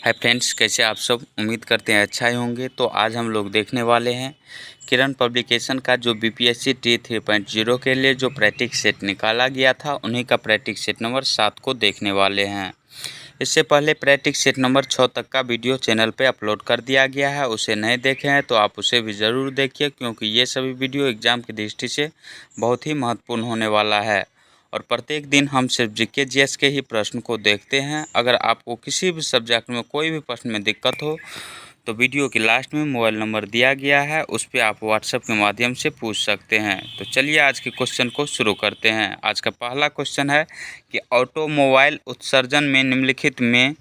Hi friends, कैसे आप सब? उम्मीद करते हैं अच्छा ही होंगे। तो आज हम लोग देखने वाले हैं किरण पब्लिकेशन का जो बीपीएससी टी 3.0 के लिए जो प्रैक्टिस सेट निकाला गया था, उन्हीं का प्रैक्टिस सेट नंबर 7 को देखने वाले हैं। इससे पहले प्रैक्टिस सेट नंबर 6 तक का वीडियो चैनल पे अपलोड कर दिया गया है। उसे नहीं देखे हैं तो आप उसे भी ज़रूर देखिए, क्योंकि ये सभी वीडियो एग्ज़ाम की दृष्टि से बहुत ही महत्वपूर्ण होने वाला है। और प्रत्येक दिन हम सिर्फ जीके जीएस के ही प्रश्न को देखते हैं। अगर आपको किसी भी सब्जेक्ट में कोई भी प्रश्न में दिक्कत हो तो वीडियो के लास्ट में मोबाइल नंबर दिया गया है, उस पर आप व्हाट्सएप के माध्यम से पूछ सकते हैं। तो चलिए आज के क्वेश्चन को शुरू करते हैं। आज का पहला क्वेश्चन है कि ऑटोमोबाइल उत्सर्जन में निम्नलिखित में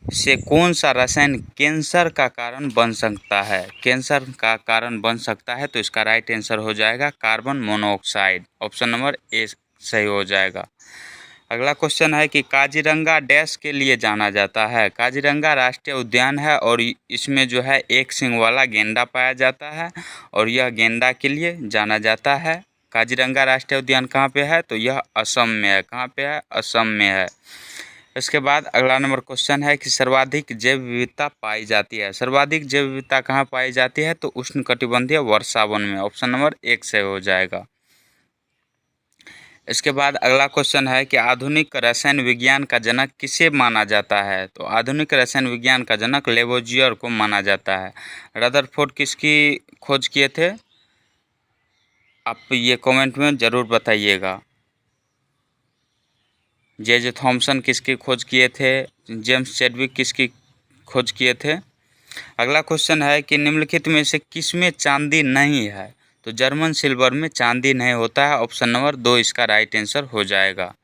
से कौन सा रसायन कैंसर का कारण बन सकता है? कैंसर का कारण बन सकता है तो इसका राइट आंसर हो जाएगा carbon monoxide. Option number A सही हो जाएगा। अगला क्वेश्चन है कि काजीरंगा डैश के लिए जाना जाता है? काजीरंगा राष्ट्रीय उद्यान है और इसमें जो है एक सींग वाला गेंडा पाया जाता है और यह गेंडा के लिए जाना जाता है। काजीरंगा राष्ट्रीय उद्यान कहाँ पे है? तो यह असम में है। कहाँ पे है? असम में है। इसके बाद अगला नंबर क्वेश्चन है कि सर्वाधिक जैव विविधता पाई जाती है? सर्वाधिक जैव विविधता कहाँ पाई जाती है? तो उष्णकटिबंधीय वर्षा वन में। ऑप्शन नंबर 1 से हो जाएगा। इसके बाद अगला क्वेश्चन है कि आधुनिक रसायन विज्ञान का जनक किसे माना जाता है? तो आधुनिक रसायन विज्ञान का जनक लेवोजियर को माना जाता है। रदरफोर्ड किसकी खोज किए थे? आप ये कमेंट में ज़रूर बताइएगा। जे थॉमसन किसकी खोज किए थे? जेम्स चैडविक किसकी खोज किए थे? अगला क्वेश्चन है कि निम्नलिखित में से किसमें चांदी नहीं है? तो जर्मन सिल्वर में चांदी नहीं होता है। ऑप्शन नंबर 2 इसका राइट आंसर हो जाएगा।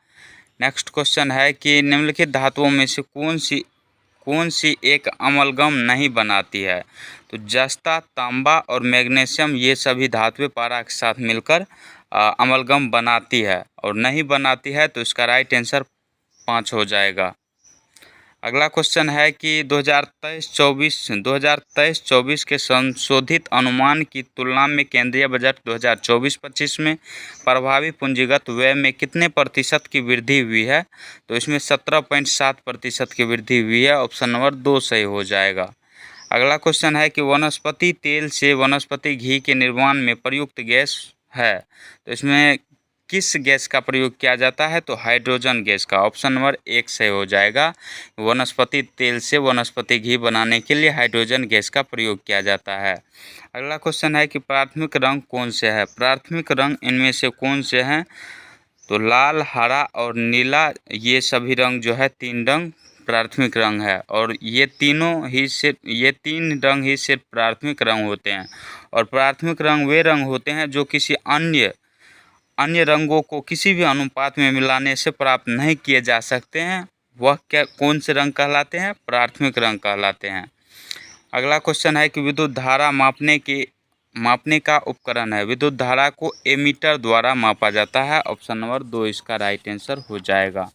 नेक्स्ट क्वेश्चन है कि निम्नलिखित धातुओं में से कौन सी एक अमलगम नहीं बनाती है? तो जस्ता, तांबा और मैग्नीशियम ये सभी धातुएं पारा के साथ मिलकर अमलगम बनाती है और नहीं बनाती है, तो इसका राइट आंसर 5 हो जाएगा। अगला क्वेश्चन है कि 2023-24 के संशोधित अनुमान की तुलना में केंद्रीय बजट 2024-25 में प्रभावी पूंजीगत व्यय में कितने प्रतिशत की वृद्धि हुई है? तो इसमें 17.7% की वृद्धि हुई है। ऑप्शन नंबर 2 सही हो जाएगा। अगला क्वेश्चन है कि वनस्पति तेल से वनस्पति घी के निर्माण में प्रयुक्त गैस है, तो इसमें किस गैस का प्रयोग किया जाता है? तो हाइड्रोजन गैस का। ऑप्शन नंबर 1 सही हो जाएगा। वनस्पति तेल से वनस्पति घी बनाने के लिए हाइड्रोजन गैस का प्रयोग किया जाता है। अगला क्वेश्चन है कि प्राथमिक रंग कौन से है? प्राथमिक रंग इनमें से कौन से हैं? तो लाल, हरा और नीला, ये सभी रंग जो है 3 रंग प्राथमिक रंग है और ये तीन रंग ही सिर्फ प्राथमिक रंग होते हैं। और प्राथमिक रंग वे रंग होते हैं जो किसी अन्य रंगों को किसी भी अनुपात में मिलाने से प्राप्त नहीं किए जा सकते हैं। वह कौन से रंग कहलाते हैं? प्राथमिक रंग कहलाते हैं। अगला क्वेश्चन है कि विद्युत धारा मापने का उपकरण है? विद्युत धारा को एमीटर द्वारा मापा जाता है। ऑप्शन नंबर 2 इसका राइट आंसर हो जाएगा।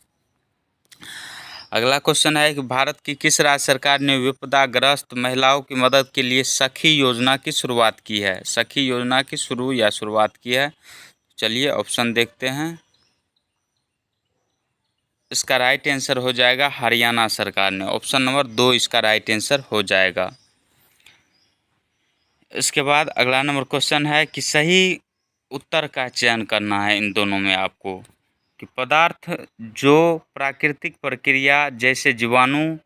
अगला क्वेश्चन है कि भारत की किस राज्य सरकार ने विपदाग्रस्त महिलाओं की मदद के लिए सखी योजना की शुरुआत की है? सखी योजना की शुरुआत की है। चलिए ऑप्शन देखते हैं। इसका राइट आंसर हो जाएगा हरियाणा सरकार ने। ऑप्शन नंबर 2 इसका राइट आंसर हो जाएगा। इसके बाद अगला नंबर क्वेश्चन है कि सही उत्तर का चयन करना है इन दोनों में आपको, कि पदार्थ जो प्राकृतिक प्रक्रिया जैसे जीवाणु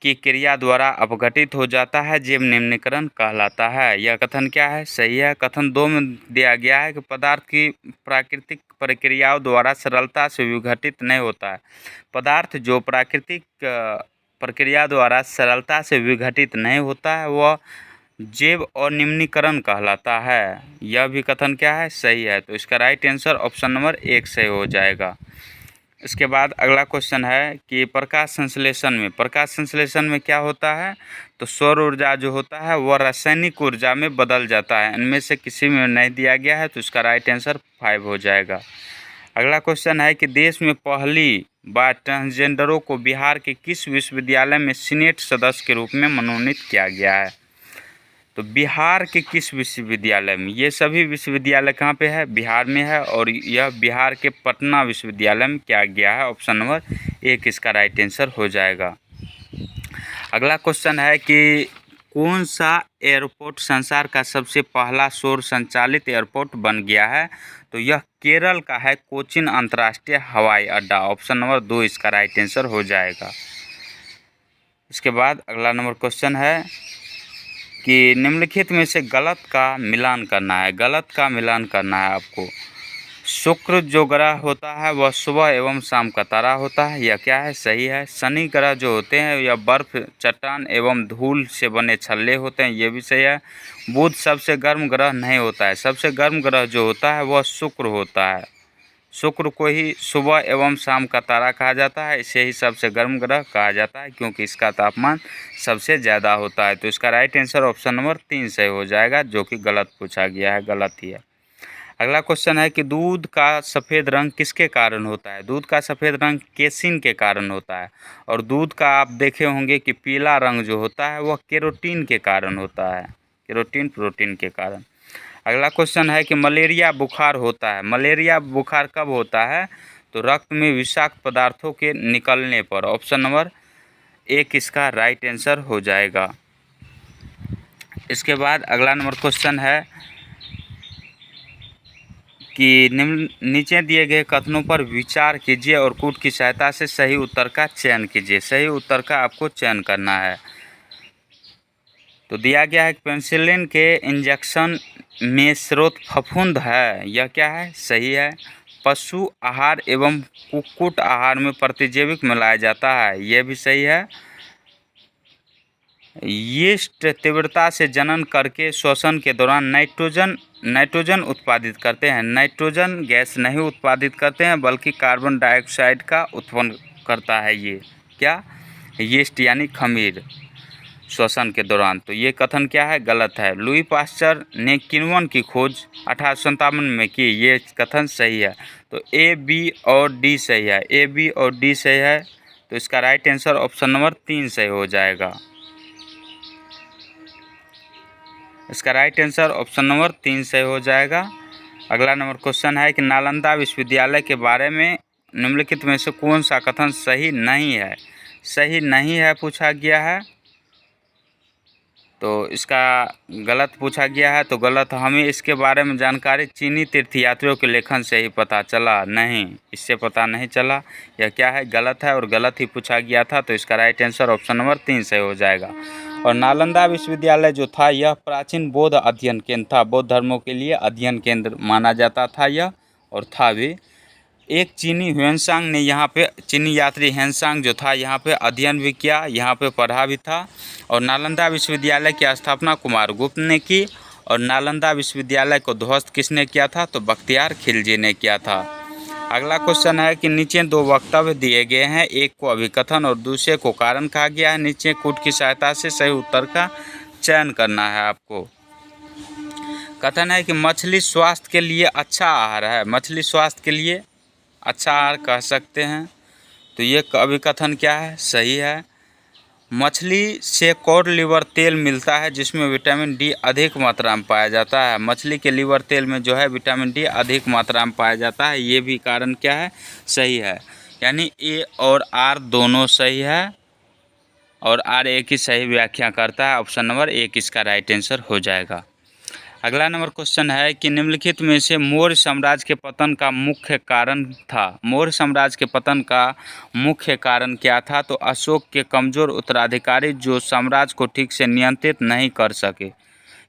की क्रिया द्वारा अपघटित हो जाता है जैव निम्नीकरण कहलाता है। यह कथन क्या है? सही है। कथन 2 में दिया गया है कि पदार्थ की प्राकृतिक प्रक्रियाओं द्वारा सरलता से विघटित नहीं होता है। पदार्थ जो प्राकृतिक प्रक्रिया द्वारा सरलता से विघटित नहीं होता है वह जैव अनिम्नीकरण कहलाता है। यह भी कथन क्या है? सही है। तो इसका राइट आंसर ऑप्शन नंबर 1 सही हो जाएगा। इसके बाद अगला क्वेश्चन है कि प्रकाश संश्लेषण में क्या होता है? तो सौर ऊर्जा जो होता है वह रासायनिक ऊर्जा में बदल जाता है। इनमें से किसी में नहीं दिया गया है, तो इसका राइट आंसर 5 हो जाएगा। अगला क्वेश्चन है कि देश में पहली बार ट्रांसजेंडरों को बिहार के किस विश्वविद्यालय में सीनेट सदस्य के रूप में मनोनीत किया गया है? तो बिहार के किस विश्वविद्यालय में? ये सभी विश्वविद्यालय कहाँ पे है? बिहार में है और यह बिहार के पटना विश्वविद्यालय में किया गया है। ऑप्शन नंबर 1 इसका राइट आंसर हो जाएगा। अगला क्वेश्चन है कि कौन सा एयरपोर्ट संसार का सबसे पहला सौर संचालित एयरपोर्ट बन गया है? तो यह केरल का है कोचीन अंतर्राष्ट्रीय हवाई अड्डा। ऑप्शन नंबर 2 इसका राइट आंसर हो जाएगा। इसके बाद अगला नंबर क्वेश्चन है कि निम्नलिखित में से गलत का मिलान करना है। गलत का मिलान करना है आपको। शुक्र जो ग्रह होता है वह सुबह एवं शाम का तारा होता है, यह क्या है? सही है। शनि ग्रह जो होते हैं यह बर्फ, चट्टान एवं धूल से बने छल्ले होते हैं, ये भी सही है। बुध सबसे गर्म ग्रह नहीं होता है। सबसे गर्म ग्रह जो होता है वह शुक्र होता है। शुक्र को ही सुबह एवं शाम का तारा कहा जाता है, इसे ही सबसे गर्म ग्रह कहा जाता है क्योंकि इसका तापमान सबसे ज़्यादा होता है। तो इसका राइट आंसर ऑप्शन नंबर 3 सही हो जाएगा, जो कि गलत पूछा गया है, गलत ही है। अगला क्वेश्चन है कि दूध का सफ़ेद रंग किसके कारण होता है? दूध का सफ़ेद रंग केसिन के कारण होता है। और दूध का आप देखे होंगे कि पीला रंग जो होता है वह केरोटीन के कारण होता है, केरोटीन प्रोटीन के कारण। अगला क्वेश्चन है कि मलेरिया बुखार होता है। मलेरिया बुखार कब होता है? तो रक्त में विषाक्त पदार्थों के निकलने पर। ऑप्शन नंबर 1 इसका राइट आंसर हो जाएगा। इसके बाद अगला नंबर क्वेश्चन है कि नीचे दिए गए कथनों पर विचार कीजिए और कूट की सहायता से सही उत्तर का चयन कीजिए। सही उत्तर का आपको चयन करना है। तो दिया गया है कि पेनिसिलिन के इंजेक्शन में स्रोत फफूंद है, यह क्या है? सही है। पशु आहार एवं कुक्कुट आहार में प्रतिजैविक मिलाया जाता है, यह भी सही है। यीस्ट तीव्रता से जनन करके श्वसन के दौरान नाइट्रोजन उत्पादित करते हैं। नाइट्रोजन गैस नहीं उत्पादित करते हैं बल्कि कार्बन डाइऑक्साइड का उत्पन्न करता है। ये क्या? यीस्ट यानी खमीर श्वसन के दौरान। तो ये कथन क्या है? गलत है। लुई पास्चर ने किण्वन की खोज 1857 में की, ये कथन सही है। तो ए, बी और डी सही है। ए, बी और डी सही है। तो इसका राइट आंसर ऑप्शन नंबर 3 सही हो जाएगा। इसका राइट आंसर ऑप्शन नंबर 3 सही हो जाएगा। अगला नंबर क्वेश्चन है कि नालंदा विश्वविद्यालय के बारे में निम्नलिखित में से कौन सा कथन सही नहीं है? सही नहीं है पूछा गया है, तो इसका गलत पूछा गया है। तो गलत, हमें इसके बारे में जानकारी चीनी तीर्थयात्रियों के लेखन से ही पता चला, नहीं, इससे पता नहीं चला। यह क्या है? गलत है और गलत ही पूछा गया था। तो इसका राइट आंसर ऑप्शन नंबर 3 सही हो जाएगा। और नालंदा विश्वविद्यालय जो था यह प्राचीन बौद्ध अध्ययन केंद्र था। बौद्ध धर्मों के लिए अध्ययन केंद्र माना जाता था यह, और था भी। एक चीनी ह्वेनसांग ने यहाँ पे, चीनी यात्री ह्वेनसांग जो था यहाँ पे अध्ययन भी किया, यहाँ पे पढ़ा भी था। और नालंदा विश्वविद्यालय की स्थापना कुमारगुप्त ने की। और नालंदा विश्वविद्यालय को ध्वस्त किसने किया था? तो बख्तियार खिलजी ने किया था। अगला क्वेश्चन है कि नीचे 2 वक्तव्य दिए गए हैं, एक को अभिकथन और दूसरे को कारण कहा गया है। नीचे कूट की सहायता से सही उत्तर का चयन करना है आपको। कथन है कि मछली स्वास्थ्य के लिए अच्छा आहार है। मछली स्वास्थ्य के लिए अच्छा आहार कह सकते हैं। तो ये अभिकथन क्या है? सही है। मछली से कॉड लिवर तेल मिलता है जिसमें विटामिन डी अधिक मात्रा में पाया जाता है। मछली के लिवर तेल में जो है विटामिन डी अधिक मात्रा में पाया जाता है, ये भी कारण क्या है? सही है। यानी ए और आर दोनों सही है, और आर एक ही सही व्याख्या करता है। ऑप्शन नंबर 1 इसका राइट आंसर हो जाएगा। अगला नंबर क्वेश्चन है कि निम्नलिखित में से मौर्य साम्राज्य के पतन का मुख्य कारण था। मौर्य साम्राज्य के पतन का मुख्य कारण क्या था? तो अशोक के कमज़ोर उत्तराधिकारी जो साम्राज्य को ठीक से नियंत्रित नहीं कर सके,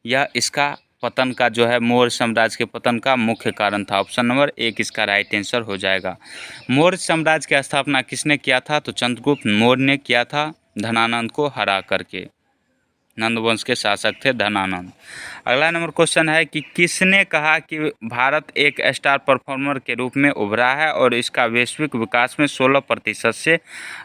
यह इसका पतन का जो है मौर्य साम्राज्य के पतन का मुख्य कारण था। ऑप्शन नंबर 1 इसका राइट आंसर हो जाएगा। मौर्य साम्राज्य की स्थापना किसने किया था? तो चंद्रगुप्त मौर्य ने किया था, धनानंद को हरा करके। नंदवंश के शासक थे धनानंद। अगला नंबर क्वेश्चन है कि किसने कहा कि भारत एक स्टार परफॉर्मर के रूप में उभरा है और इसका वैश्विक विकास में 16% से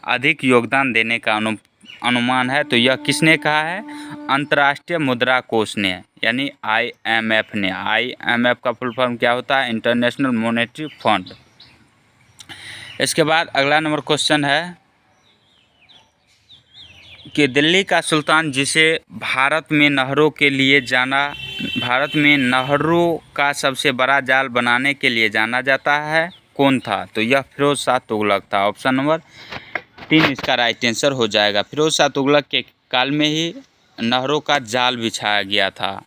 अधिक योगदान देने का अनुमान है? तो यह किसने कहा है? अंतर्राष्ट्रीय मुद्रा कोष ने, यानी IMF ने। IMF का फुल फॉर्म क्या होता है? International monetary fund. इसके बाद अगला नंबर क्वेश्चन है कि दिल्ली का सुल्तान जिसे भारत में नहरों का सबसे बड़ा जाल बनाने के लिए जाना जाता है, कौन था? तो यह फिरोज शाह तुगलक था। ऑप्शन नंबर 3 इसका राइट आंसर हो जाएगा। फिरोज शाह तुगलक के काल में ही नहरों का जाल बिछाया गया था।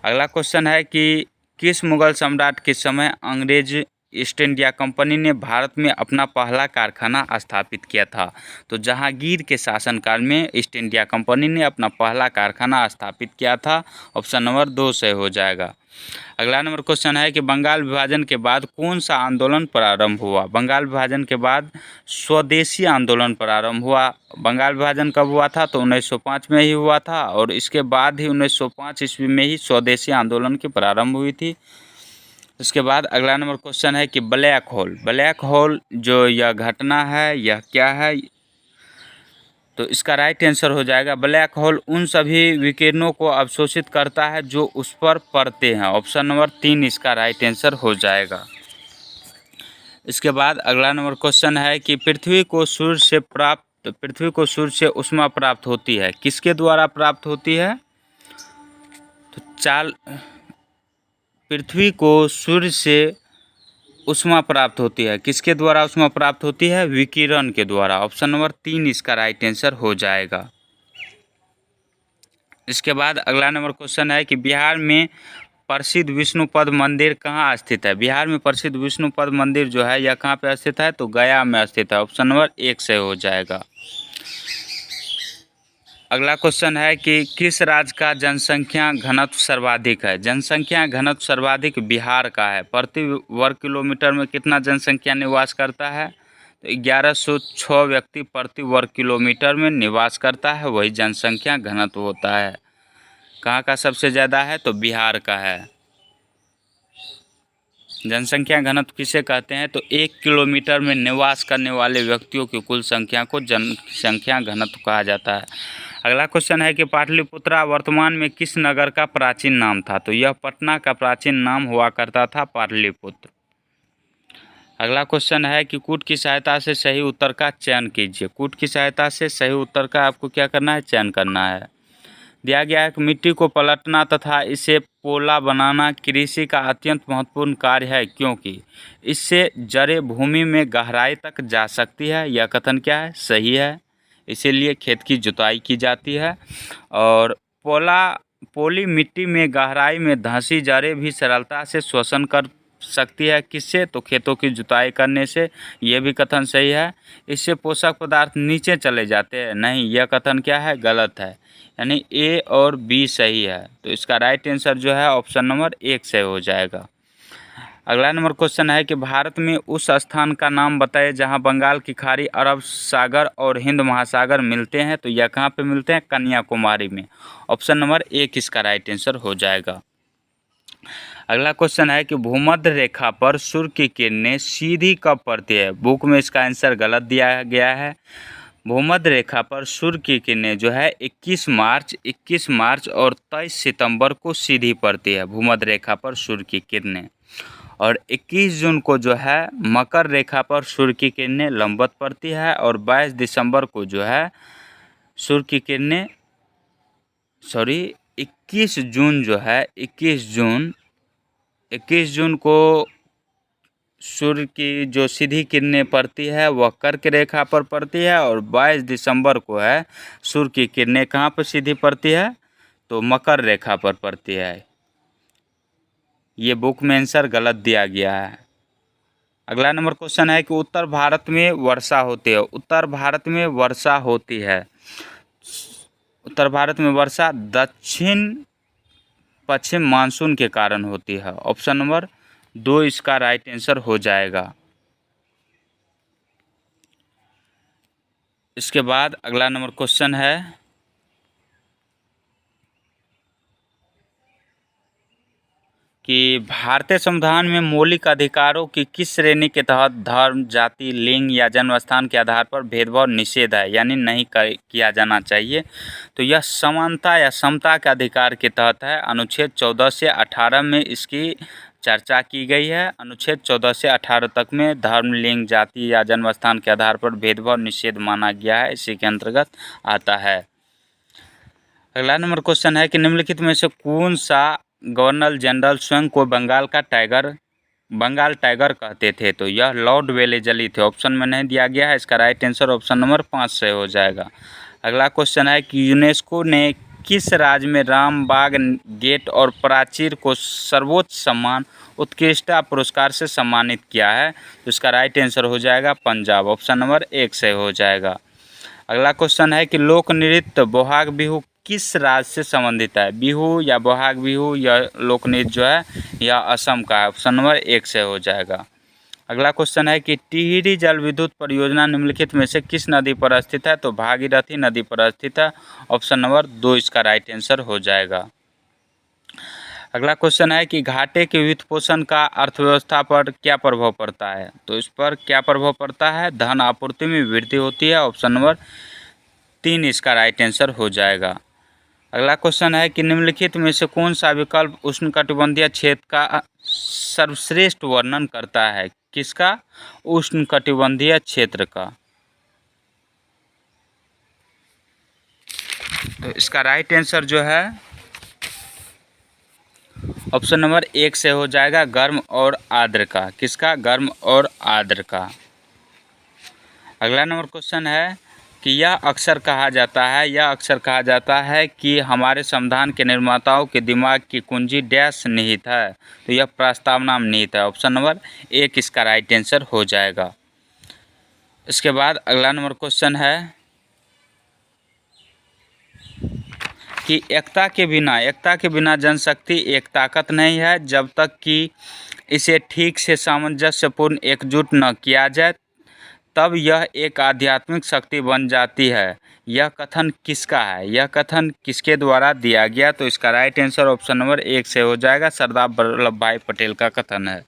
अगला क्वेश्चन है कि किस मुगल सम्राट के समय अंग्रेज ईस्ट इंडिया कंपनी ने भारत में अपना पहला कारखाना स्थापित किया था? तो जहांगीर के शासनकाल में ईस्ट इंडिया कंपनी ने अपना पहला कारखाना स्थापित किया था। ऑप्शन नंबर 2 सही हो जाएगा। अगला नंबर क्वेश्चन है कि बंगाल विभाजन के बाद कौन सा आंदोलन प्रारंभ हुआ? बंगाल विभाजन के बाद स्वदेशी आंदोलन प्रारंभ हुआ। बंगाल विभाजन कब हुआ था? तो 1905 में ही हुआ था और इसके बाद ही 1905 ईस्वी में ही स्वदेशी आंदोलन की प्रारंभ हुई थी। उसके बाद अगला नंबर क्वेश्चन है कि ब्लैक होल जो यह घटना है यह क्या है? तो इसका राइट आंसर हो जाएगा ब्लैक होल उन सभी विकिरणों को अवशोषित करता है जो उस पर पड़ते हैं। ऑप्शन नंबर 3 इसका राइट आंसर हो जाएगा। इसके बाद अगला नंबर क्वेश्चन है कि पृथ्वी को सूर्य से ऊष्मा प्राप्त होती है, किसके द्वारा प्राप्त होती है? तो पृथ्वी को सूर्य से ऊष्मा प्राप्त होती है, किसके द्वारा ऊष्मा प्राप्त होती है? विकिरण के द्वारा। ऑप्शन नंबर 3 इसका राइट आंसर हो जाएगा। इसके बाद अगला नंबर क्वेश्चन है कि बिहार में प्रसिद्ध विष्णुपद मंदिर कहाँ स्थित है? बिहार में प्रसिद्ध विष्णुपद मंदिर जो है यह कहाँ पे स्थित है? तो गया में स्थित है। ऑप्शन नंबर 1 से हो जाएगा। अगला क्वेश्चन है कि किस राज्य का जनसंख्या घनत्व सर्वाधिक है? जनसंख्या घनत्व सर्वाधिक बिहार का है। प्रति वर्ग किलोमीटर में कितना जनसंख्या निवास करता है? तो 1106 व्यक्ति प्रति वर्ग किलोमीटर में निवास करता है, वही जनसंख्या घनत्व होता है। कहाँ का सबसे ज़्यादा है? तो बिहार का है। जनसंख्या घनत्व किसे कहते हैं? तो 1 किलोमीटर में निवास करने वाले व्यक्तियों की कुल संख्या को जनसंख्या घनत्व कहा जाता है। अगला क्वेश्चन है कि पाटलिपुत्रा वर्तमान में किस नगर का प्राचीन नाम था? तो यह पटना का प्राचीन नाम हुआ करता था पाटलिपुत्र। अगला क्वेश्चन है कि कूट की सहायता से सही उत्तर का चयन कीजिए। कूट की सहायता से सही उत्तर का आपको क्या करना है? चयन करना है। दिया गया है कि मिट्टी को पलटना तथा इसे पोला बनाना कृषि का अत्यंत महत्वपूर्ण कार्य है, क्योंकि इससे जड़ें भूमि में गहराई तक जा सकती है। यह कथन क्या है? सही है। इसीलिए खेत की जुताई की जाती है। और पोली मिट्टी में गहराई में धंसी जड़ें भी सरलता से श्वसन कर सकती है। किससे? तो खेतों की जुताई करने से। यह भी कथन सही है। इससे पोषक पदार्थ नीचे चले जाते हैं। नहीं, यह कथन क्या है? गलत है। यानी ए और बी सही है। तो इसका राइट आंसर जो है ऑप्शन नंबर 1 से हो जाएगा। अगला नंबर क्वेश्चन है कि भारत में उस स्थान का नाम बताएं जहां बंगाल की खाड़ी, अरब सागर और हिंद महासागर मिलते हैं। तो यह कहाँ पे मिलते हैं? कन्याकुमारी में। ऑप्शन नंबर 1 इसका राइट आंसर हो जाएगा। अगला क्वेश्चन है कि भूमध्य रेखा पर सूर्य की किरणें सीधी कब पड़ती है? बुक में इसका आंसर गलत दिया गया है। भूमध्य रेखा पर सूर्य की किरणें जो है 21 मार्च और 23 सितंबर को सीधी पड़ती है। भूमध्य रेखा पर सूर्य की किरणें। और 21 जून को जो है मकर रेखा पर सूर्य की किरणें लंबवत पड़ती है। और 22 दिसंबर को जो है सूर्य की किरणें 21 जून जो है 21 जून को सूर्य की जो सीधी किरणें पड़ती है वह कर्क रेखा पर पड़ती है। और 22 दिसंबर को है सूर्य की किरणें कहाँ पर सीधी पड़ती है? तो मकर रेखा पर पड़ती है। ये बुक में आंसर गलत दिया गया है। अगला नंबर क्वेश्चन है कि उत्तर भारत में वर्षा होती है। उत्तर भारत में वर्षा होती है। उत्तर भारत में वर्षा दक्षिण पश्चिम मानसून के कारण होती है। ऑप्शन नंबर 2 इसका राइट आंसर हो जाएगा। इसके बाद अगला नंबर क्वेश्चन है कि भारतीय संविधान में मौलिक अधिकारों की किस श्रेणी के तहत धर्म, जाति, लिंग या जन्म स्थान के आधार पर भेदभाव निषेध है, यानी नहीं किया जाना चाहिए? तो यह समानता या समता के अधिकार के तहत है। अनुच्छेद 14 से 18 में इसकी चर्चा की गई है। अनुच्छेद 14 से 18 तक में धर्म, लिंग, जाति या जन्म स्थान के आधार पर भेदभाव निषेध माना गया है, इसी के अंतर्गत आता है। अगला नंबर क्वेश्चन है कि निम्नलिखित में से कौन सा गवर्नर जनरल स्वयं को बंगाल का टाइगर बंगाल टाइगर कहते थे, तो यह लॉर्ड वेलेजली थे। ऑप्शन में नहीं दिया गया है, इसका राइट आंसर ऑप्शन नंबर 5 से हो जाएगा। अगला क्वेश्चन है कि यूनेस्को ने किस राज्य में रामबाग गेट और प्राचीर को सर्वोच्च सम्मान उत्कृष्टता पुरस्कार से सम्मानित किया है? तो इसका राइट आंसर हो जाएगा पंजाब, ऑप्शन नंबर 1 से हो जाएगा। अगला क्वेश्चन है कि लोक नृत्य बोहाग बिहू किस राज्य से संबंधित है? बिहू या बोहाग बिहू या लोक नृत्य जो है यह असम का है, ऑप्शन नंबर 1 से हो जाएगा। अगला क्वेश्चन है कि टिहरी जल विद्युत परियोजना निम्नलिखित में से किस नदी पर स्थित है? तो भागीरथी नदी पर स्थित है, ऑप्शन नंबर 2 इसका राइट आंसर हो जाएगा। अगला क्वेश्चन है कि घाटे के वित्त पोषण का अर्थव्यवस्था पर क्या प्रभाव पड़ता है? तो इस पर क्या प्रभाव पड़ता है? धन आपूर्ति में वृद्धि होती है, ऑप्शन नंबर 3 इसका राइट आंसर हो जाएगा। अगला क्वेश्चन है कि निम्नलिखित में से कौन सा विकल्प उष्णकटिबंधीय क्षेत्र का सर्वश्रेष्ठ वर्णन करता है? किसका? उष्णकटिबंधीय क्षेत्र का। तो इसका राइट आंसर जो है ऑप्शन नंबर 1 से हो जाएगा, गर्म और आर्द्र का। किसका? गर्म और आर्द्र का। अगला नंबर क्वेश्चन है कि यह अक्सर कहा जाता है कि हमारे संविधान के निर्माताओं के दिमाग की कुंजी डैश निहित है? तो यह प्रस्तावना में निहित है, ऑप्शन नंबर 1 इसका राइट आंसर हो जाएगा। इसके बाद अगला नंबर क्वेश्चन है कि एकता के बिना जनशक्ति एक ताकत नहीं है। जब तक कि इसे ठीक से सामंजस्यपूर्ण एकजुट न किया जाए तब यह एक आध्यात्मिक शक्ति बन जाती है। यह कथन किसका है? यह कथन किसके द्वारा दिया गया? तो इसका राइट आंसर ऑप्शन नंबर 1 से हो जाएगा, सरदार वल्लभ भाई पटेल का कथन है।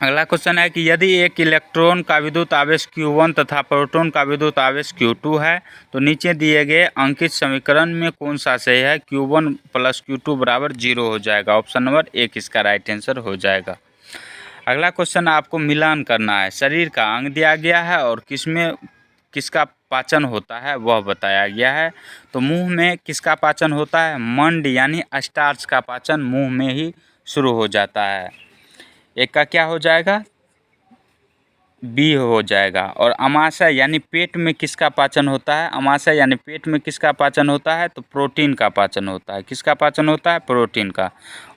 अगला क्वेश्चन है कि यदि एक इलेक्ट्रॉन का विद्युत आवेश Q1 तथा प्रोटॉन का विद्युत आवेश Q2 है तो नीचे दिए गए अंकित समीकरण में कौन सा सही है? Q1 + Q2 = 0 हो जाएगा, ऑप्शन नंबर 1 इसका राइट आंसर हो जाएगा। अगला क्वेश्चन आपको मिलान करना है। शरीर का अंग दिया गया है और किसका पाचन होता है वह बताया गया है। तो मुंह में किसका पाचन होता है? मंड यानी स्टार्च का पाचन मुंह में ही शुरू हो जाता है। एक का क्या हो जाएगा? बी हो जाएगा। और अमाशय यानी पेट में किसका पाचन होता है? अमाशय यानी पेट में किसका पाचन होता है? तो प्रोटीन का पाचन होता है। किसका पाचन होता है? प्रोटीन का।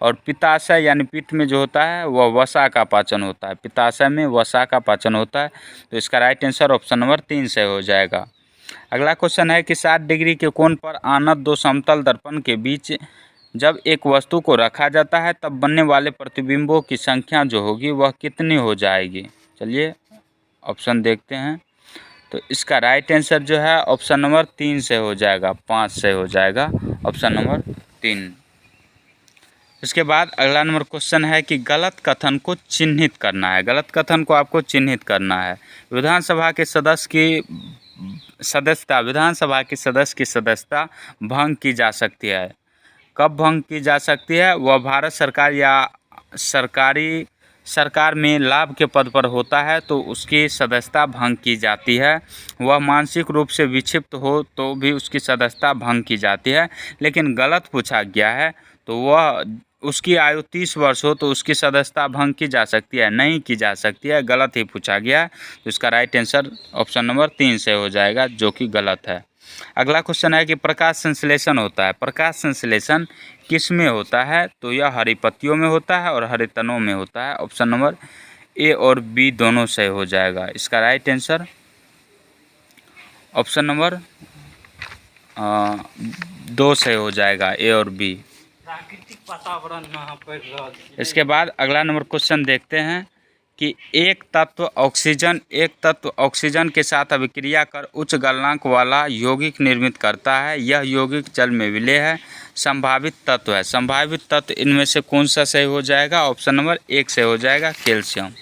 और पित्ताशय यानी पीठ में जो होता है वह वसा का पाचन होता है। पित्ताशय में वसा का पाचन होता है। तो इसका राइट आंसर ऑप्शन नंबर 3 से हो जाएगा। अगला क्वेश्चन है कि 60 डिग्री के कोण पर आनत दो समतल दर्पण के बीच जब एक वस्तु को रखा जाता है तब बनने वाले प्रतिबिंबों की संख्या जो होगी वह कितनी हो जाएगी? चलिए ऑप्शन देखते हैं। तो इसका राइट आंसर जो है ऑप्शन नंबर 3 से हो जाएगा, 5 से हो जाएगा, ऑप्शन नंबर 3। इसके बाद अगला नंबर क्वेश्चन है कि गलत कथन को चिन्हित करना है। गलत कथन को आपको चिन्हित करना है। विधानसभा के सदस्य की सदस्यता भंग की जा सकती है। कब भंग की जा सकती है? वह भारत सरकार या सरकार में लाभ के पद पर होता है तो उसकी सदस्यता भंग की जाती है। वह मानसिक रूप से विक्षिप्त हो तो भी उसकी सदस्यता भंग की जाती है। लेकिन गलत पूछा गया है तो वह उसकी आयु 30 वर्ष हो तो उसकी सदस्यता भंग की जा सकती है? नहीं की जा सकती है, गलत ही पूछा गया है। तो इसका राइट आंसर ऑप्शन नंबर 3 से हो जाएगा, जो कि गलत है। अगला क्वेश्चन है कि प्रकाश संश्लेषण होता है। प्रकाश संश्लेषण किस में होता है? तो यह हरी पत्तियों में होता है और हरे तनों में होता है। ऑप्शन नंबर ए और बी दोनों से हो जाएगा। इसका राइट आंसर ऑप्शन नंबर 2 से हो जाएगा, ए और बी। प्राकृतिक वातावरण में पड़ रहा है। इसके बाद अगला नंबर क्वेश्चन देखते हैं कि एक तत्व ऑक्सीजन के साथ अभिक्रिया कर उच्च गलनांक वाला यौगिक निर्मित करता है। यह यौगिक जल में विलेय है, संभावित तत्व है। संभावित तत्व इनमें से कौन सा सही हो जाएगा? ऑप्शन नंबर 1 से हो जाएगा, कैल्शियम।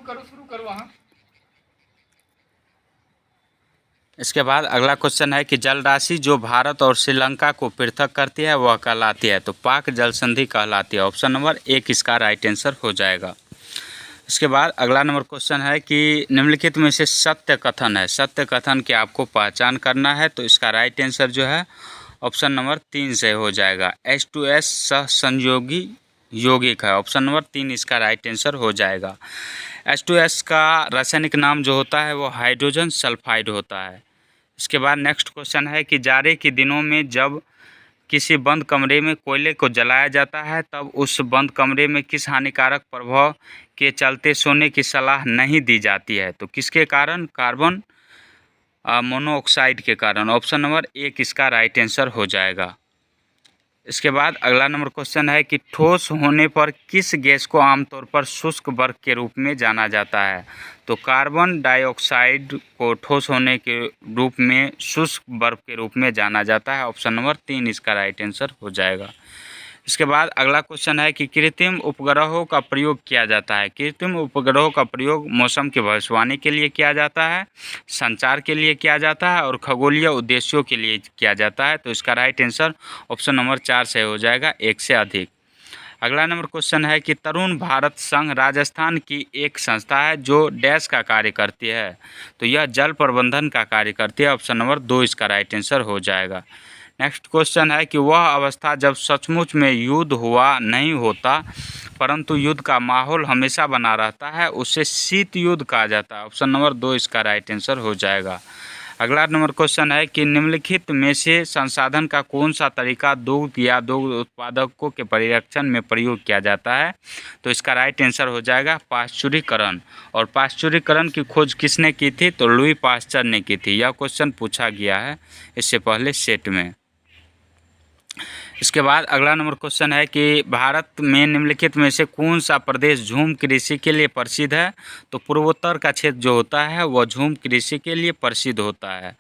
शुरू करो वहाँ। इसके बाद अगला क्वेश्चन है कि जल राशि जो भारत और श्रीलंका को पृथक करती है वह कहलाती है। तो पाक जल संधि कहलाती है। ऑप्शन नंबर 1 इसका राइट आंसर हो जाएगा। इसके बाद अगला नंबर क्वेश्चन है कि निम्नलिखित में से सत्य कथन है, सत्य कथन की आपको पहचान करना है। तो इसका राइट आंसर जो है ऑप्शन नंबर 3 से हो जाएगा। H2S सहसंयोगी यौगिक है, ऑप्शन नंबर 3 इसका राइट आंसर हो जाएगा। H2S का रासायनिक नाम जो होता है वो हाइड्रोजन सल्फाइड होता है। इसके बाद नेक्स्ट क्वेश्चन है कि जाड़े के दिनों में जब किसी बंद कमरे में कोयले को जलाया जाता है तब उस बंद कमरे में किस हानिकारक प्रभाव के चलते सोने की सलाह नहीं दी जाती है? तो किसके कारण? कार्बन मोनोऑक्साइड के कारण, ऑप्शन नंबर 1 इसका राइट आंसर हो जाएगा। इसके बाद अगला नंबर क्वेश्चन है कि ठोस होने पर किस गैस को आमतौर पर शुष्क बर्फ के रूप में जाना जाता है? तो कार्बन डाइऑक्साइड को ठोस होने के रूप में शुष्क बर्फ के रूप में जाना जाता है, ऑप्शन नंबर 3 इसका राइट आंसर हो जाएगा। इसके बाद अगला क्वेश्चन है कि कृत्रिम उपग्रहों का प्रयोग किया जाता है। कृत्रिम उपग्रहों का प्रयोग मौसम की भविष्यवाणी के लिए किया जाता है, संचार के लिए किया जाता है और खगोलीय उद्देश्यों के लिए किया जाता है। तो इसका राइट आंसर ऑप्शन नंबर 4 से हो जाएगा, 1 से अधिक। अगला नंबर क्वेश्चन है कि तरुण भारत संघ राजस्थान की एक संस्था है जो डैश का कार्य करती है? तो यह जल प्रबंधन का कार्य करती है, ऑप्शन नंबर 2 इसका राइट आंसर हो जाएगा। नेक्स्ट क्वेश्चन है कि वह अवस्था जब सचमुच में युद्ध हुआ नहीं होता परंतु युद्ध का माहौल हमेशा बना रहता है उसे शीत युद्ध कहा जाता है, ऑप्शन नंबर 2 इसका राइट आंसर हो जाएगा। अगला नंबर क्वेश्चन है कि निम्नलिखित में से संसाधन का कौन सा तरीका दुग्ध या दुग्ध उत्पादकों के परिरक्षण में प्रयोग किया जाता है? तो इसका राइट आंसर हो जाएगा पाश्चुरीकरण। और पाश्चुरीकरण की खोज किसने की थी? तो लुई पाश्चर ने की थी। यह क्वेश्चन पूछा गया है इससे पहले सेट में। इसके बाद अगला नंबर क्वेश्चन है कि भारत में निम्नलिखित में से कौन सा प्रदेश झूम कृषि के लिए प्रसिद्ध है? तो पूर्वोत्तर का क्षेत्र जो होता है वह झूम कृषि के लिए प्रसिद्ध होता है।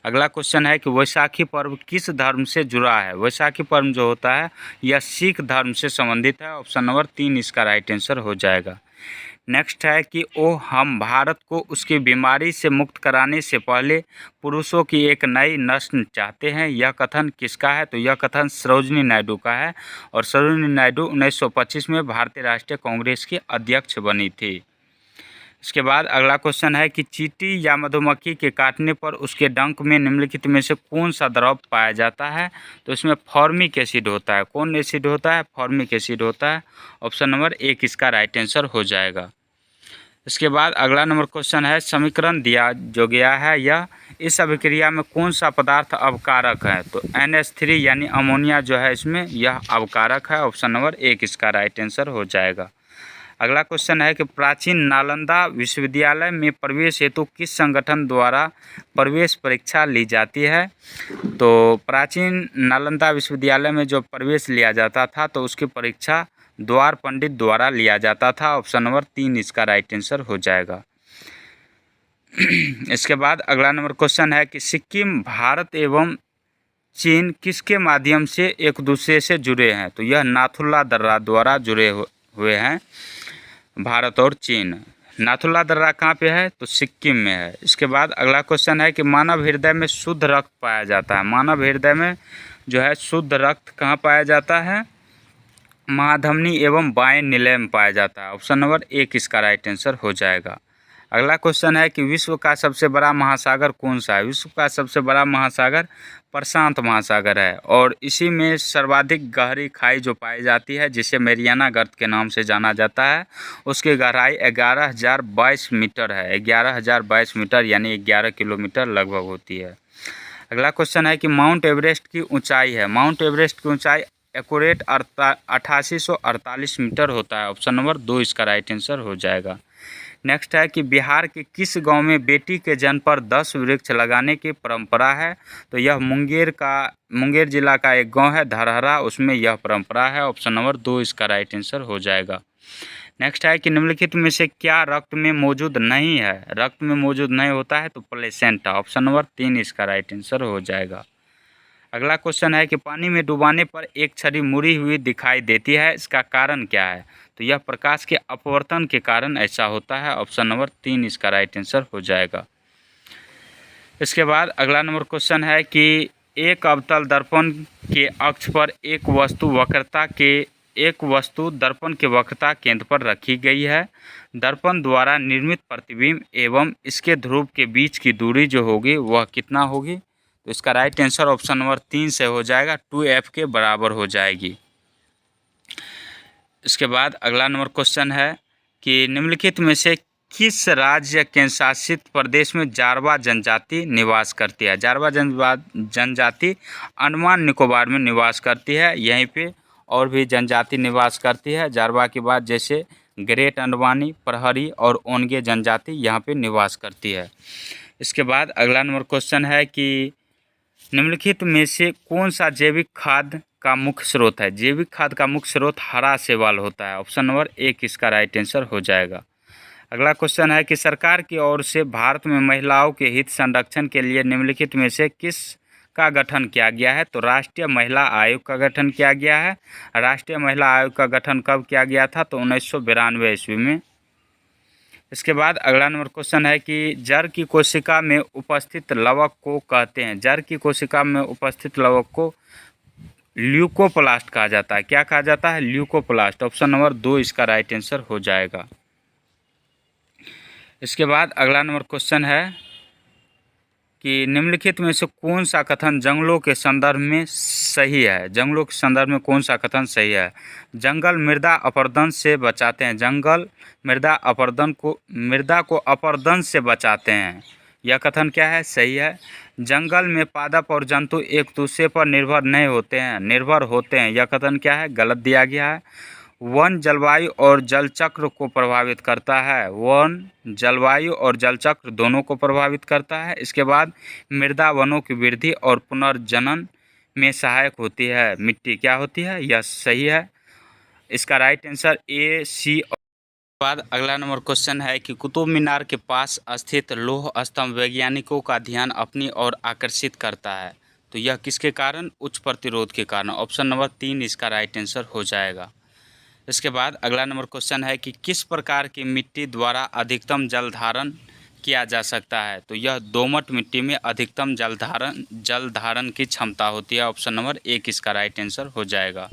अगला क्वेश्चन है कि वैशाखी पर्व किस धर्म से जुड़ा है? वैशाखी पर्व जो होता है यह सिख धर्म से संबंधित है, ऑप्शन नंबर 3 इसका राइट आंसर हो जाएगा। नेक्स्ट है कि हम भारत को उसकी बीमारी से मुक्त कराने से पहले पुरुषों की एक नई नस्ल चाहते हैं, यह कथन किसका है? तो यह कथन सरोजिनी नायडू का है और सरोजिनी नायडू 1925 में भारतीय राष्ट्रीय कांग्रेस की अध्यक्ष बनी थी। इसके बाद अगला क्वेश्चन है कि चींटी या मधुमक्खी के काटने पर उसके डंक में निम्नलिखित में से कौन सा द्रव पाया जाता है? तो इसमें फॉर्मिक एसिड होता है। कौन एसिड होता है? फॉर्मिक एसिड होता है, ऑप्शन नंबर 1 इसका राइट आंसर हो जाएगा। इसके बाद अगला नंबर क्वेश्चन है समीकरण दिया जो गया है यह इस अभिक्रिया में कौन सा पदार्थ अवकारक है? तो NH3 यानी अमोनिया जो है इसमें यह अवकारक है, ऑप्शन नंबर 1 इसका राइट आंसर हो जाएगा। अगला क्वेश्चन है कि प्राचीन नालंदा विश्वविद्यालय में प्रवेश हेतु किस संगठन द्वारा प्रवेश परीक्षा ली जाती है? तो प्राचीन नालंदा विश्वविद्यालय में जो प्रवेश लिया जाता था तो उसकी परीक्षा द्वार पंडित द्वारा लिया जाता था, ऑप्शन नंबर 3 इसका राइट आंसर हो जाएगा। इसके बाद अगला नंबर क्वेश्चन है कि सिक्किम भारत एवं चीन किसके माध्यम से एक दूसरे से जुड़े हैं? तो यह नाथुला दर्रा द्वारा जुड़े हुए हैं भारत और चीन। नाथुला दर्रा कहाँ पे है? तो सिक्किम में है। इसके बाद अगला क्वेश्चन है कि मानव हृदय में शुद्ध रक्त पाया जाता है। मानव हृदय में जो है शुद्ध रक्त कहाँ पाया जाता है? महाधमनी एवं बाएं निलय में पाया जाता है, ऑप्शन नंबर 1 इसका राइट आंसर हो जाएगा। अगला क्वेश्चन है कि विश्व का सबसे बड़ा महासागर कौन सा है? विश्व का सबसे बड़ा महासागर प्रशांत महासागर है और इसी में सर्वाधिक गहरी खाई जो पाई जाती है जिसे मैरियाना गर्त के नाम से जाना जाता है उसकी गहराई 11,022 मीटर है। 11,022 मीटर यानी 11 किलोमीटर लगभग होती है। अगला क्वेश्चन है कि माउंट एवरेस्ट की ऊंचाई है। माउंट एवरेस्ट की ऊंचाई एक्यूरेट 8848 मीटर होता है, ऑप्शन नंबर 2 इसका राइट आंसर हो जाएगा। नेक्स्ट है कि बिहार के किस गांव में बेटी के जन्म पर 10 वृक्ष लगाने की परंपरा है? तो यह मुंगेर जिला का एक गांव है धरहरा, उसमें यह परंपरा है, ऑप्शन नंबर 2 इसका राइट आंसर हो जाएगा। नेक्स्ट है कि निम्नलिखित में से क्या रक्त में मौजूद नहीं है? रक्त में मौजूद नहीं होता है तो प्लेसेंटा, ऑप्शन नंबर 3 इसका राइट आंसर हो जाएगा। अगला क्वेश्चन है कि पानी में डुबाने पर एक छड़ी मुड़ी हुई दिखाई देती है, इसका कारण क्या है? तो यह प्रकाश के अपवर्तन के कारण ऐसा होता है, ऑप्शन नंबर 3 इसका राइट आंसर हो जाएगा। इसके बाद अगला नंबर क्वेश्चन है कि एक अवतल दर्पण के अक्ष पर एक वस्तु वक्रता के एक वस्तु दर्पण के वक्रता केंद्र पर रखी गई है। दर्पण द्वारा निर्मित प्रतिबिंब एवं इसके ध्रुव के बीच की दूरी जो होगी वह कितना होगी? तो इसका राइट आंसर ऑप्शन नंबर 3 से हो जाएगा, 2f के बराबर हो जाएगी। इसके बाद अगला नंबर क्वेश्चन है कि निम्नलिखित में से किस राज्य केंद्र शासित प्रदेश में जारवा जनजाति निवास करती है? जारवा जनजाति अंडमान निकोबार में निवास करती है। यहीं पे और भी जनजाति निवास करती है जारवा के बाद, जैसे ग्रेट अंडमानी, प्रहरी और ओनगे जनजाति यहाँ पे निवास करती है। इसके बाद अगला नंबर क्वेश्चन है कि निम्नलिखित में से कौन सा जैविक खाद का मुख्य स्रोत है? जैविक खाद का मुख्य स्रोत हरा शैवाल होता है। ऑप्शन नंबर 1 इसका राइट आंसर हो जाएगा। अगला क्वेश्चन है कि सरकार की ओर से भारत में महिलाओं के हित संरक्षण के लिए निम्नलिखित में से किस का गठन किया गया है? तो राष्ट्रीय महिला आयोग का गठन किया गया है। राष्ट्रीय महिला आयोग का गठन कब किया गया था? तो 1992 ईस्वी में। इसके बाद अगला नंबर क्वेश्चन है कि जर की कोशिका में उपस्थित लवक को कहते हैं? जर की कोशिका में उपस्थित लवक को ल्यूकोप्लास्ट कहा जाता है। क्या कहा जाता है? ल्यूकोप्लास्ट। ऑप्शन नंबर 2 इसका राइट आंसर हो जाएगा। इसके बाद अगला नंबर क्वेश्चन है कि निम्नलिखित में से कौन सा कथन जंगलों के संदर्भ में सही है? जंगलों के संदर्भ में कौन सा कथन सही है? जंगल मृदा अपरदन से बचाते हैं। जंगल मृदा को अपरदन से बचाते हैं। यह कथन क्या है? सही है। जंगल में पादप और जंतु एक दूसरे पर निर्भर नहीं होते हैं, निर्भर होते हैं। यह कथन क्या है? गलत दिया गया है। वन जलवायु और जल चक्र को प्रभावित करता है। वन जलवायु और जल चक्र दोनों को प्रभावित करता है। इसके बाद मृदा वनों की वृद्धि और पुनर्जनन में सहायक होती है। मिट्टी क्या होती है? यह सही है। इसका राइट आंसर A, C। बाद अगला नंबर क्वेश्चन है कि कुतुब मीनार के पास स्थित लौह स्तंभ वैज्ञानिकों का ध्यान अपनी ओर आकर्षित करता है। तो यह किसके कारण? उच्च प्रतिरोध के कारण। ऑप्शन नंबर 3 इसका राइट आंसर हो जाएगा। इसके बाद अगला नंबर क्वेश्चन है कि किस प्रकार की मिट्टी द्वारा अधिकतम जल धारण किया जा सकता है? तो यह दोमट मिट्टी में अधिकतम जल धारण की क्षमता होती है। ऑप्शन नंबर 1 इसका राइट आंसर हो जाएगा।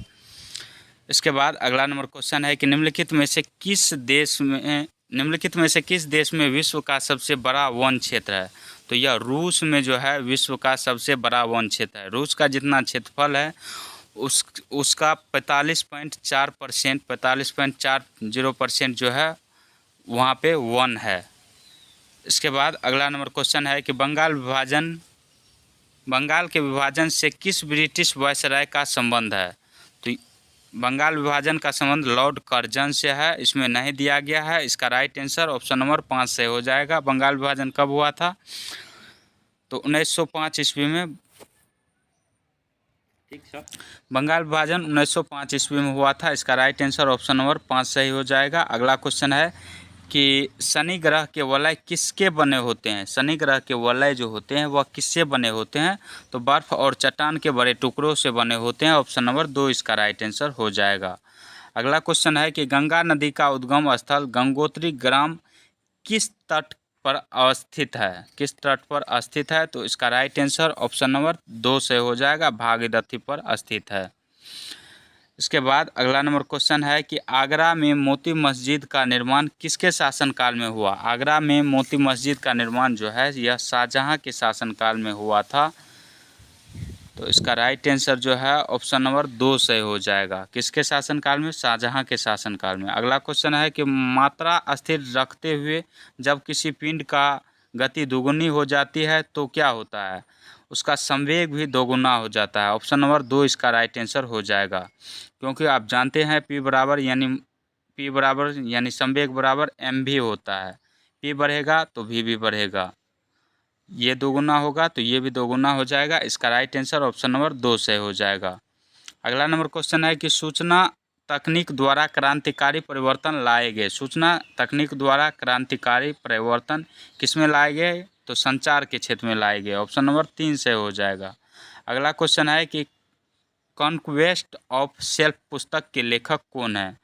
इसके बाद अगला नंबर क्वेश्चन है कि निम्नलिखित में से किस देश में विश्व का सबसे बड़ा वन क्षेत्र है? तो यह रूस में जो है विश्व का सबसे बड़ा वन क्षेत्र है। रूस का जितना क्षेत्रफल है उसका 45.40% जो है वहाँ पे वन है। इसके बाद अगला नंबर क्वेश्चन है कि बंगाल के विभाजन से किस ब्रिटिश वायसराय का संबंध है? तो बंगाल विभाजन का संबंध लॉर्ड कर्जन से है। इसमें नहीं दिया गया है। इसका राइट आंसर ऑप्शन नंबर 5 से हो जाएगा। बंगाल विभाजन कब हुआ था? तो 1905 ईस्वी में। बंगाल विभाजन 1905 ईस्वी में हुआ था। इसका राइट आंसर ऑप्शन नंबर 5 सही हो जाएगा। अगला क्वेश्चन है कि शनि ग्रह के वलय किसके बने होते हैं? शनि ग्रह के वलय जो होते हैं वह किससे बने होते हैं? तो बर्फ और चट्टान के बड़े टुकड़ों से बने होते हैं। ऑप्शन नंबर 2 इसका राइट आंसर हो जाएगा। अगला क्वेश्चन है कि गंगा नदी का उद्गम स्थल गंगोत्री ग्राम किस तट पर अवस्थित है? किस तट पर स्थित है? तो इसका राइट आंसर ऑप्शन नंबर 2 से हो जाएगा। भागीरथी पर स्थित है। इसके बाद अगला नंबर क्वेश्चन है कि आगरा में मोती मस्जिद का निर्माण किसके शासनकाल में हुआ? आगरा में मोती मस्जिद का निर्माण जो है यह शाहजहां के शासनकाल में हुआ था। तो इसका राइट आंसर जो है ऑप्शन नंबर 2 से हो जाएगा। किसके शासनकाल में? शाहजहां के शासनकाल में। अगला क्वेश्चन है कि मात्रा स्थिर रखते हुए जब किसी पिंड का गति दोगुनी हो जाती है तो क्या होता है? उसका संवेग भी दोगुना हो जाता है। ऑप्शन नंबर 2 इसका राइट आंसर हो जाएगा। क्योंकि आप जानते हैं P बराबर यानी संवेग बराबर mv होता है। P बढ़ेगा तो v भी बढ़ेगा। ये दोगुना होगा तो ये भी दोगुना हो जाएगा। इसका राइट आंसर ऑप्शन नंबर 2 से हो जाएगा। अगला नंबर क्वेश्चन है कि सूचना तकनीक द्वारा क्रांतिकारी परिवर्तन लाए गए। सूचना तकनीक द्वारा क्रांतिकारी परिवर्तन किसमें लाए गए? तो संचार के क्षेत्र में लाए गए। ऑप्शन नंबर 3 से हो जाएगा। अगला क्वेश्चन है कि कॉन्क्वेस्ट ऑफ सेल्फ पुस्तक के लेखक कौन है?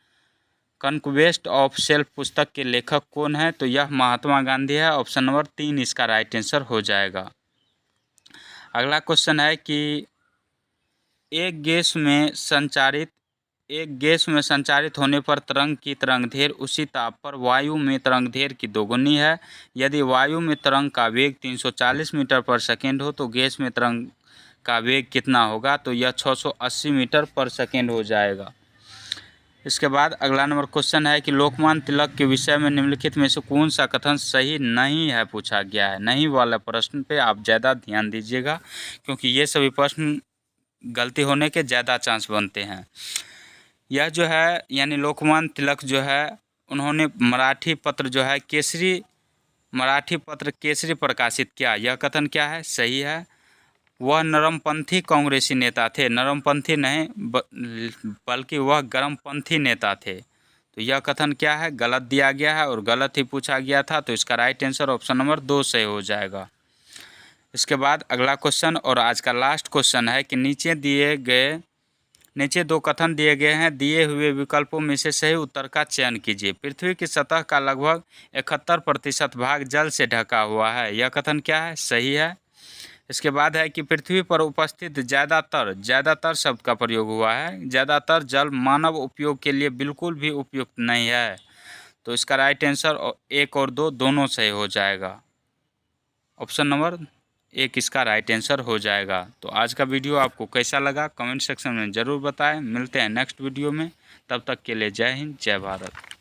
कॉन्क्वेस्ट ऑफ सेल्फ पुस्तक के लेखक कौन है? तो यह महात्मा गांधी है। ऑप्शन नंबर 3 इसका राइट आंसर हो जाएगा। अगला क्वेश्चन है कि एक गैस में संचारित एक गैस में संचारित होने पर तरंग की तरंगदैर्घ्य उसी ताप पर वायु में तरंगदैर्घ्य की दोगुनी है। यदि वायु में तरंग का वेग 340 मीटर पर सेकेंड हो तो गैस में तरंग का वेग कितना होगा? तो यह 680 मीटर पर सेकेंड हो जाएगा। इसके बाद अगला नंबर क्वेश्चन है कि लोकमान्य तिलक के विषय में निम्नलिखित में से कौन सा कथन सही नहीं है पूछा गया है। नहीं वाला प्रश्न पे आप ज़्यादा ध्यान दीजिएगा, क्योंकि ये सभी प्रश्न गलती होने के ज़्यादा चांस बनते हैं। यह जो है यानी लोकमान्य तिलक जो है उन्होंने मराठी पत्र केसरी प्रकाशित किया। यह कथन क्या है? सही है। वह नरमपंथी कांग्रेसी नेता थे। नरमपंथी नहीं बल्कि वह गर्मपंथी नेता थे। तो यह कथन क्या है? गलत दिया गया है और गलत ही पूछा गया था। तो इसका राइट आंसर ऑप्शन नंबर 2 सही हो जाएगा। इसके बाद अगला क्वेश्चन और आज का लास्ट क्वेश्चन है कि नीचे दो कथन दिए गए हैं। दिए हुए विकल्पों में से सही उत्तर का चयन कीजिए। पृथ्वी की सतह का लगभग 71% भाग जल से ढका हुआ है। यह कथन क्या है? सही है। इसके बाद है कि पृथ्वी पर उपस्थित ज़्यादातर शब्द का प्रयोग हुआ है। ज़्यादातर जल मानव उपयोग के लिए बिल्कुल भी उपयुक्त नहीं है। तो इसका राइट आंसर 1 और 2 दोनों सही हो जाएगा। ऑप्शन नंबर 1 इसका राइट आंसर हो जाएगा। तो आज का वीडियो आपको कैसा लगा कमेंट सेक्शन में ज़रूर बताएं। मिलते हैं नेक्स्ट वीडियो में, तब तक के लिए जय हिंद जय भारत।